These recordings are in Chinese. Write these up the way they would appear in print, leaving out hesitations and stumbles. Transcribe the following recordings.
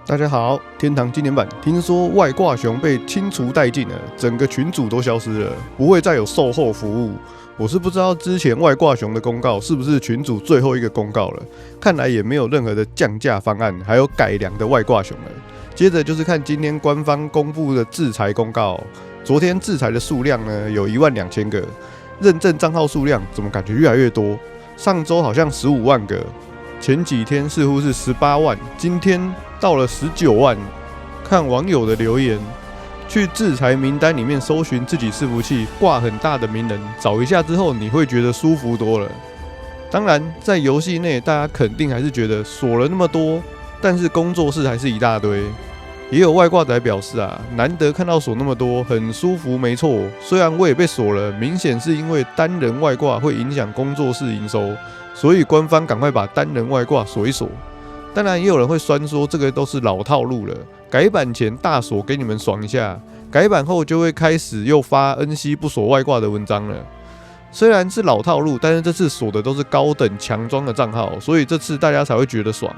大家好，天堂今年版聽說外掛熊被清除殆盡了，整個群組都消失了，不會再有售後服務。我是不知道之前外掛熊的公告是不是群組最後一個公告了，看來也沒有任何的降價方案，還有改良的外掛熊了。接着就是看今天官方公布的制裁公告，昨天制裁的數量呢有12000個，認證賬號數量怎麼感覺越來越多？上周好像15萬個。前幾天似乎是18萬，今天到了19萬。看網友的留言，去制裁名單裡面搜尋自己伺服器掛很大的名人，找一下之後，你會覺得舒服多了。當然，在遊戲內，大家肯定還是覺得鎖了那麼多，但是工作室還是一大堆。也有外掛仔表示啊，難得看到鎖那麼多，很舒服，沒錯。雖然我也被鎖了，明顯是因為單人外掛會影響工作室營收。所以官方趕快把單人外掛鎖一鎖。當然也有人會酸說這個都是老套路了，改版前大鎖給你們爽一下，改版後就會開始又發恩熙不鎖外掛的文章了。雖然是老套路，但是這次鎖的都是高等強裝的賬號，所以這次大家才會覺得爽。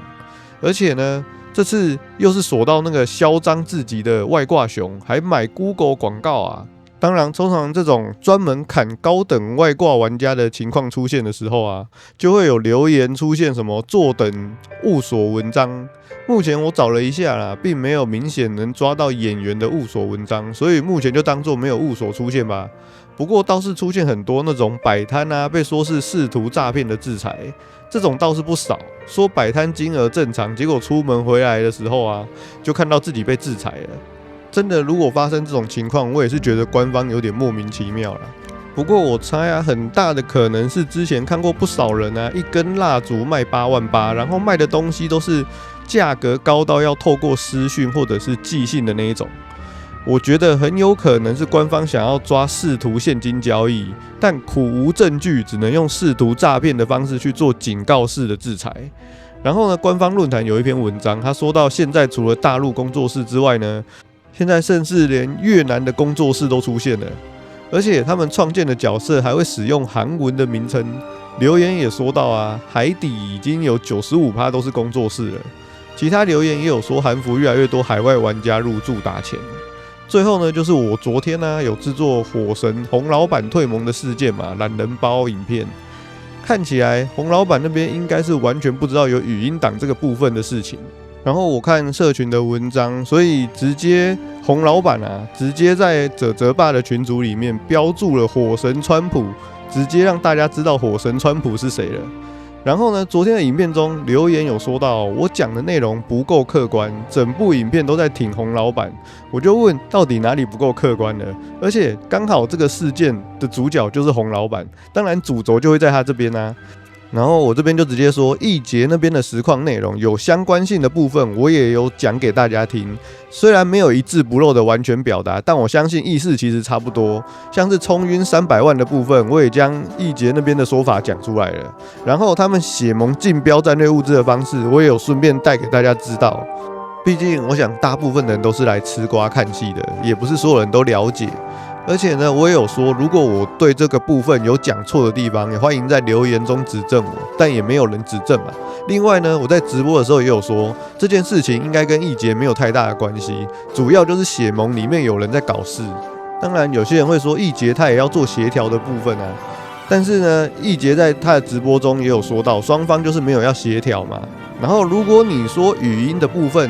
而且呢，這次又是鎖到那個囂張至極的外掛熊，還買 Google 廣告啊！當然，通常這種專門砍高等外掛玩家的情況出現的時候啊，就會有留言出現什麼坐等誤鎖文章。目前我找了一下啦，並沒有明顯能抓到演員的誤鎖文章，所以目前就當作沒有誤鎖出現吧。不過倒是出現很多那種擺攤啊，被說是試圖詐騙的制裁，這種倒是不少。說擺攤金額正常，結果出門回來的時候啊，就看到自己被制裁了。真的，如果發生這種情況，我也是覺得官方有點莫名其妙啦。不過我猜啊，很大的可能是之前看過不少人啊，一根蠟燭賣88000，然後賣的東西都是價格高到要透過私訊或者是寄信的那一種。我覺得很有可能是官方想要抓視圖現金交易，但苦無證據，只能用視圖詐騙的方式去做警告式的制裁。然後呢，官方論壇有一篇文章，他說到現在除了大陸工作室之外呢，現在甚至連越南的工作室都出現了，而且他們創建的角色還會使用韓文的名稱。留言也說到啊，海底已經有95%都是工作室了。其他留言也有說，韓服越來越多海外玩家入駐打錢。最後呢，就是我昨天呢有制作火神洪老闆退盟的事件嘛，懶人包影片。看起來洪老闆那邊應該是完全不知道有語音檔這個部分的事情。然後我看社群的文章，所以直接洪老闆啊，直接在澤爸的群組裡面標注了火神川普，直接讓大家知道火神川普是誰了。然後呢，昨天的影片中留言有說到我講的內容不夠客觀，整部影片都在挺洪老闆，我就問到底哪裡不夠客觀呢？而且剛好這個事件的主角就是洪老闆，當然主軸就會在他這邊啊。然後我這邊就直接說，易傑那邊的實況內容有相關性的部分，我也有講給大家聽。雖然沒有一字不漏的完全表達，但我相信意思其實差不多。像是衝暈300萬的部分，我也將易傑那邊的說法講出來了。然後他們血盟競標戰略物資的方式，我也有順便帶給大家知道。畢竟我想大部分人都是來吃瓜看戲的，也不是所有人都了解。而且呢，我也有說，如果我對這個部分有講錯的地方，也歡迎在留言中指正我，但也沒有人指正嘛。另外呢，我在直播的時候也有說，這件事情應該跟易傑沒有太大的關係，主要就是血盟裡面有人在搞事。當然，有些人會說易傑他也要做協調的部分啊，但是呢，易傑在他的直播中也有說到，雙方就是沒有要協調嘛。然後，如果你說語音的部分，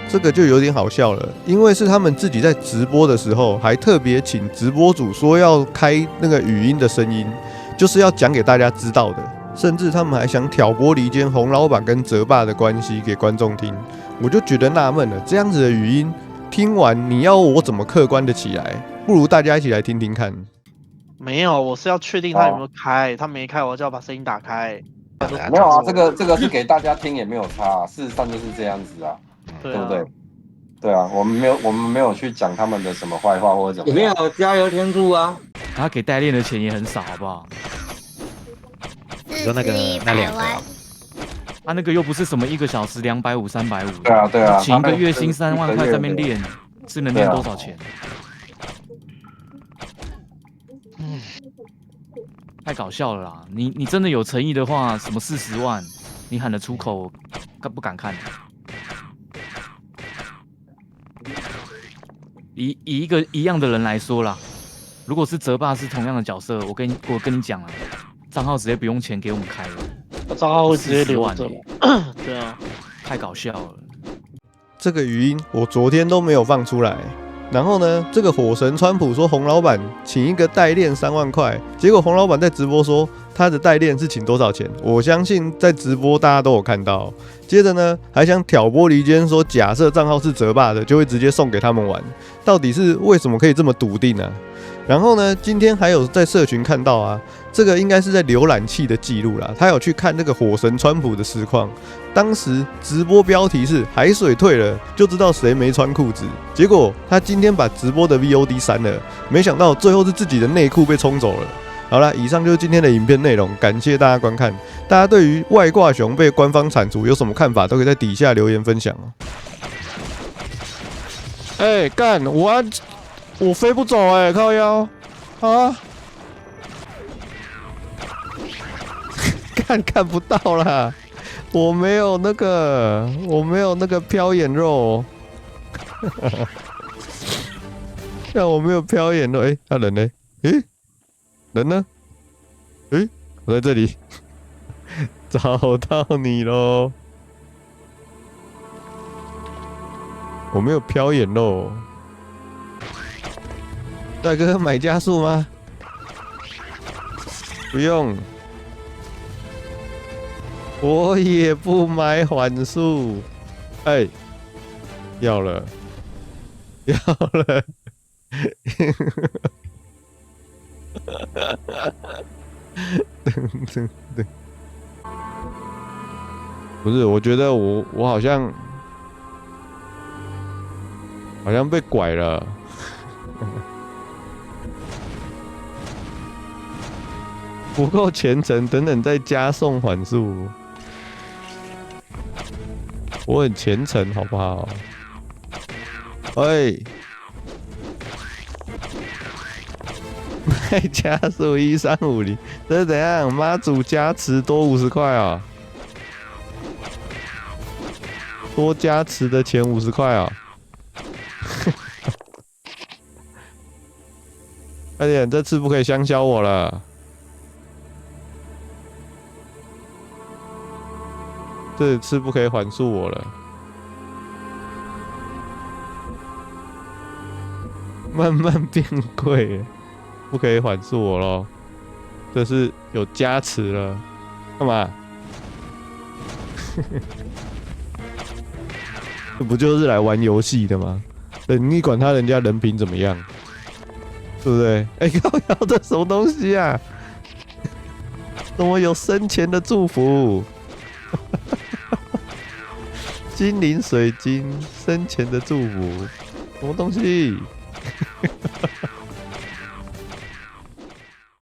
這個就有點好笑了，因為是他們自己在直播的時候，還特別請直播主說要開那個語音的聲音，就是要講給大家知道的。甚至他們還想挑撥離間洪老闆跟澤爸的關係給觀眾聽，我就覺得納悶了，這樣子的語音聽完，你要我怎麼客觀的起來？不如大家一起來聽聽看。沒有，我是要確定他有沒有開，他沒開，我就要把聲音打開。沒有啊，這個是給大家听也沒有差啊，事實上就是這樣子啊。對不對？对啊，我們没有去講他們的什麼壞話或者怎麼樣。沒有加油添醋啊！他給代練的錢也很少，好不好？你說那2個，他那個又不是什麼1個小時250、350。對啊對啊，請一個月薪3萬塊在那邊練，是能練多少錢？太搞笑了啦！你真的有誠意的話，什麼40萬，你喊得出口，不敢看。以一個一樣的人來說啦，如果是澤爸是同樣的角色，我跟你講啊，賬號直接不用錢給我們開了，賬號會直接留着。對啊，太搞笑了。這個語音我昨天都沒有放出來。然後呢，這個火神川普說洪老闆請一個代練3萬塊，結果洪老闆在直播說他的代練是請多少錢？我相信在直播大家都有看到。接着呢，還想挑撥離間說假設賬號是澤爸的，就會直接送給他們玩。到底是為什麼可以這麼篤定啊？然後呢，今天還有在社群看到啊，這個應該是在瀏覽器的記錄啦，他有去看那個火神川普的實況，當時直播標題是海水退了，就知道誰沒穿褲子。結果他今天把直播的 VOD 刪了，沒想到最後是自己的內褲被沖走了。好啦，以上就是今天的影片內容，感謝大家觀看。大家對於外掛熊被官方鏟除有什麼看法，都可以在底下留言分享哦。幹我飛不走靠腰啊！看不到啦，我沒有那個飄眼肉，看我沒有飄眼肉，他人呢？人呢？我在這裡，找到你嘍！我沒有飄眼肉。大哥，買加速嗎？不用，我也不買缓速。要了，要了。不是，我觉得我好像被拐了。不夠虔誠，等再加送缓速。我很虔誠，好不好？賣加速1350，這是怎樣？媽祖加持多50塊啊！多加持的錢50塊啊！快點，這次不可以香消我了。這次不可以缓速我了，慢慢變貴，不可以緩速我咯。這是有加持了，幹嘛？這不就是來玩遊戲的嗎？你管他人家人品怎麼樣，對不對？靠腰的什麼東西啊？怎麼有生前的祝福？精靈水晶生前的祝福，什麼東西？